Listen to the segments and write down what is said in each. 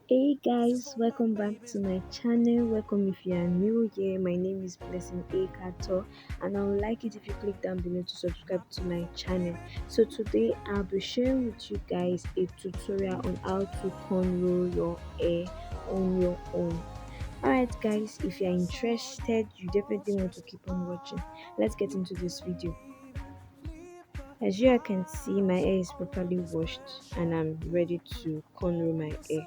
Hey guys, welcome back to my channel. Welcome if you are new here. My name is Blessing Akhator, and I would like it if you click down below to subscribe to my channel. So today I'll be sharing with you guys a tutorial on how to cornrow your hair on your own. Alright guys, if you are interested, you definitely want to keep on watching. Let's get into this video. As you all can see, my hair is properly washed and I'm ready to cornrow my hair.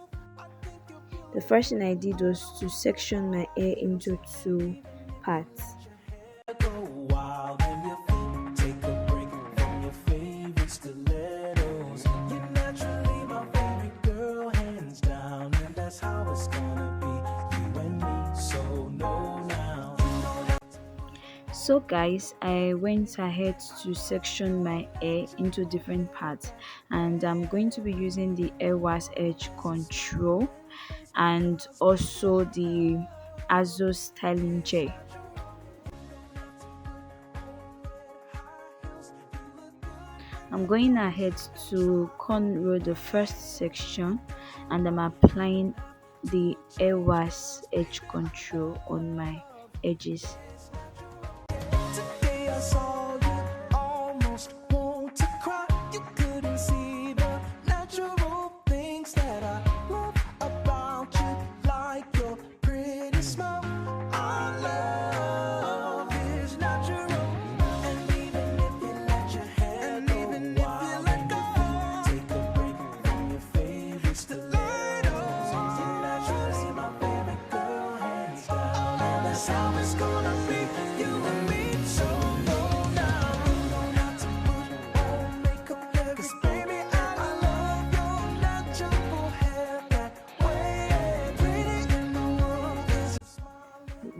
The first thing I did was to section my hair into two parts. So guys, I went ahead to section my hair into different parts, and I'm going to be using the hair wash edge control and also the Azo styling gel. I'm going ahead to cornrow the first section, and I'm applying the hair wash edge control on my edges.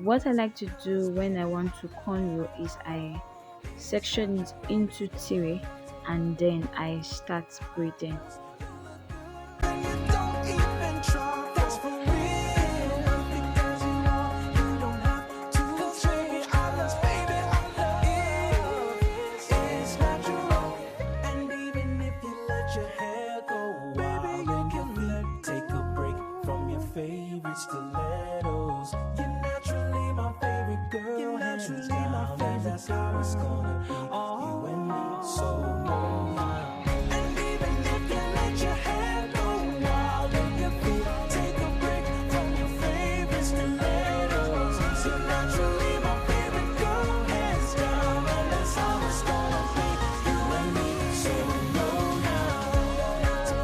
What I like to do when I want to cornrow is I section it into three and then I start braiding. Stilettos. You're naturally my favorite girl. You're naturally my favorite. That's how it's gonna be. You and me, so no lie. And even if you let your hair go wild and your feet take a break from your favorite stilettos. You're naturally my favorite girl, hands down, and that's how it's gonna be. You and me, so no lie. To put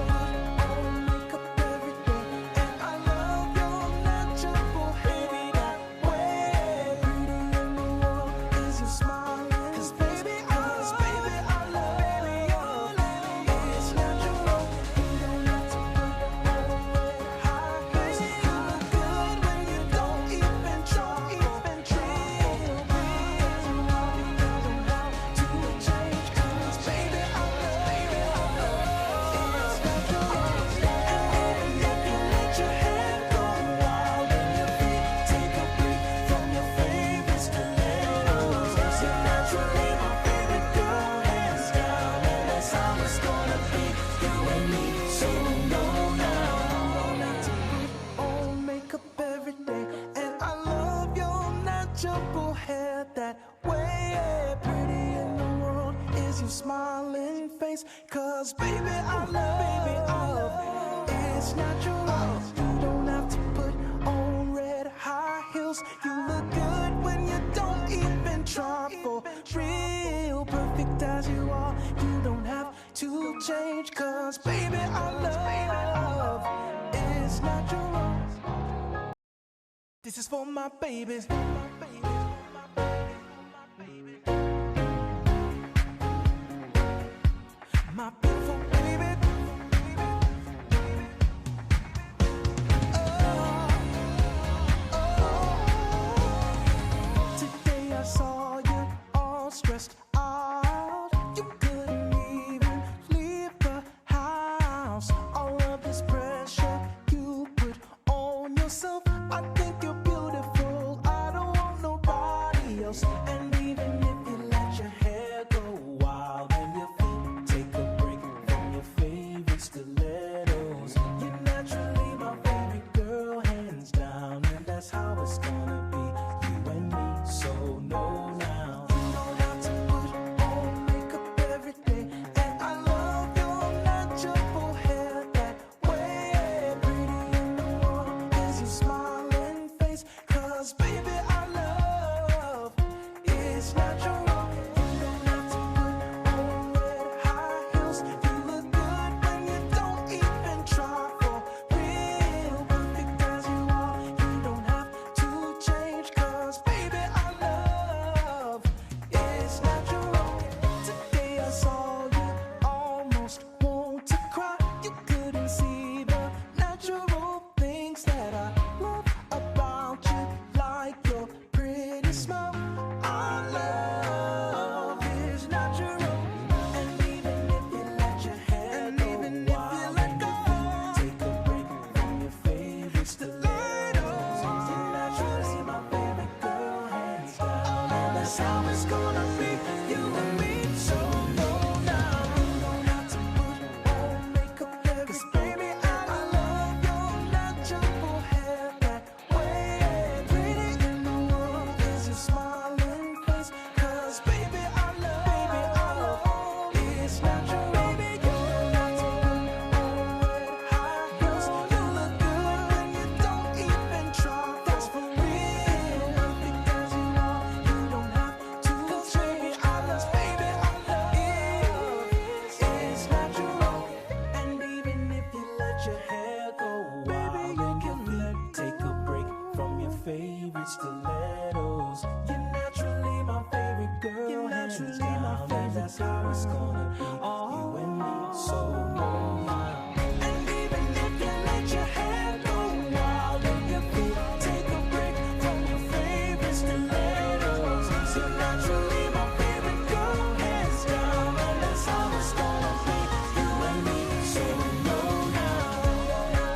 on makeup every day, and I love your natural hair that way. Pretty in the world is your smiling face, baby, I love your it's natural. You don't have to put on red high heels. You look good when you don't even try, even try. You don't have to change, 'cause baby, I love it's natural. And even if you let your hair go wild and your feet take a break from your favorite stilettos, you're naturally my favorite girl, hands down, and that's how it's gonna be. You and me, so no now. Not to put on makeup every day, and I love your natural hair that way. Pretty in the world is your smiling face, 'cause baby, I love it's natural. You don't have to put on red high heels. You look good when you don't even try, for real, perfect as you are. You don't have to change, 'cause baby, I love it's natural. This is for my babies. My beautiful baby. Today I saw you all stressed out. You couldn't even leave the house. All of this pressure you put on yourself. I think you're beautiful. I don't want your smiling face. 'Cause baby, our love is natural. You don't have to put on red high heels. You look good when you don't even try. For real, perfect as you are. You don't have to change. 'Cause baby, our love is natural. Today I saw you, almost want to cry. You couldn't see the natural things that I love about you, like your pretty smile. Our love is natural. And even if you let your hair go wild, take a break from your favorite stilettos. You're naturally my favorite girl, hands down. And that's how it's gonna be, you and me. So no, now you don't have to put on makeup every. 'Cause baby, I love your natural hair that way. Pretty in the world is your smiling face. 'Cause baby, I love is natural. Baby, you don't have to put on red high heels. You look good when you don't even try. That's for real, perfect as you are. You don't have to change. Baby, I love is natural. And even if you let your hair go wild, you can take a break from your favorite stilettos. You're naturally my favorite girl. You're naturally my favorite. That's how it's gonna be, you and me. So no now. And even if you let your hair go wild and your feet take a break from your favorite stilettos. You're naturally my favorite girl, hands down. And that's how it's gonna be, you and me. So no now.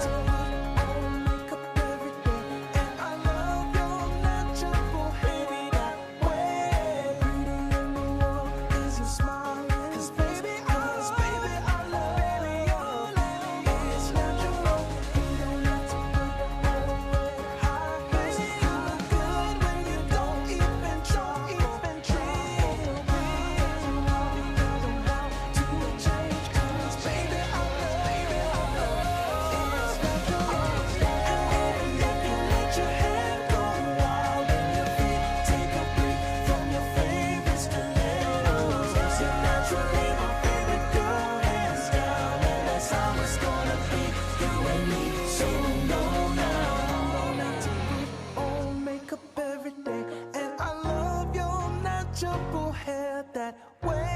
To put on makeup every day. And I love your natural hair that way. Pretty in the world is your smiling. 'Cause baby, I love is natural. You don't have to put on red high heels. You look good when you don't even try. Real, you don't have to change. 'Cause baby, I love is natural. And if you let your hair go wild and your feet take a break from your favorite stilettos. You're naturally my favorite girl, hands down. And that's how it's gonna be, you and me. So no now. Not to put on makeup every day. And I love your natural hair that way.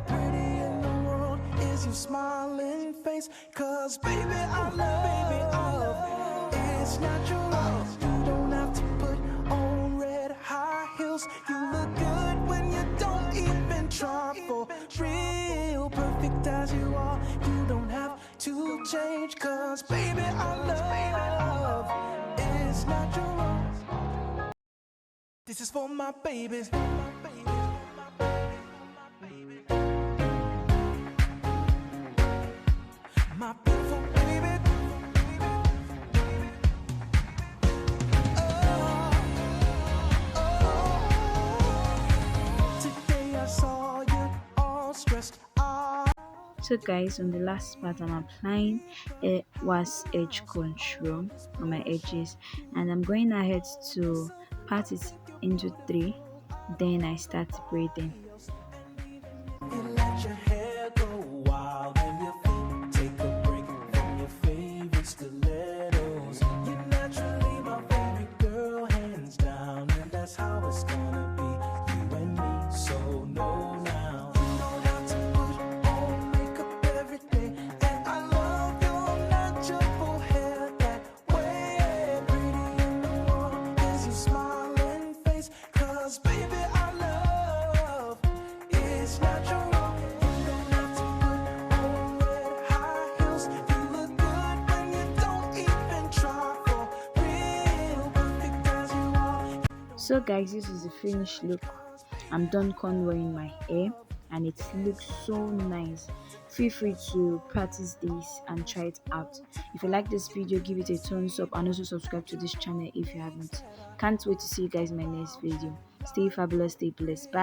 Pretty in the world is your smiling face. 'Cause baby, I love is natural. You don't have to put on red high heels. You look good when you don't even try. For real, perfect as you are. You don't have to change. 'Cause baby, I love is natural. This is for my babies. My beautiful baby. Today I saw you all stressed out. So guys, on the last part I'm applying it was edge control on my edges, and I'm going ahead to part it into 3, then I start braiding. You let your hair go wild and your feet take a break from your favorite stilettos. You're naturally my favorite girl, hands down. And that's how it's gonna be, you and me. So no now. You don't have to put on makeup every day. And I love your natural hair that way. Pretty in the world is your smiling face. 'Cause baby, I love is natural. You don't have to put on red high heels. You look good when you don't even try. For real, perfect as you are. So guys, this is the finished look. I'm done cornrowing my hair and it looks so nice. Feel free to practice this and try it out. If you like this video, give it a thumbs up and also subscribe to this channel if you haven't. Can't wait to see you guys in my next video. Stay fabulous, stay blessed. Bye.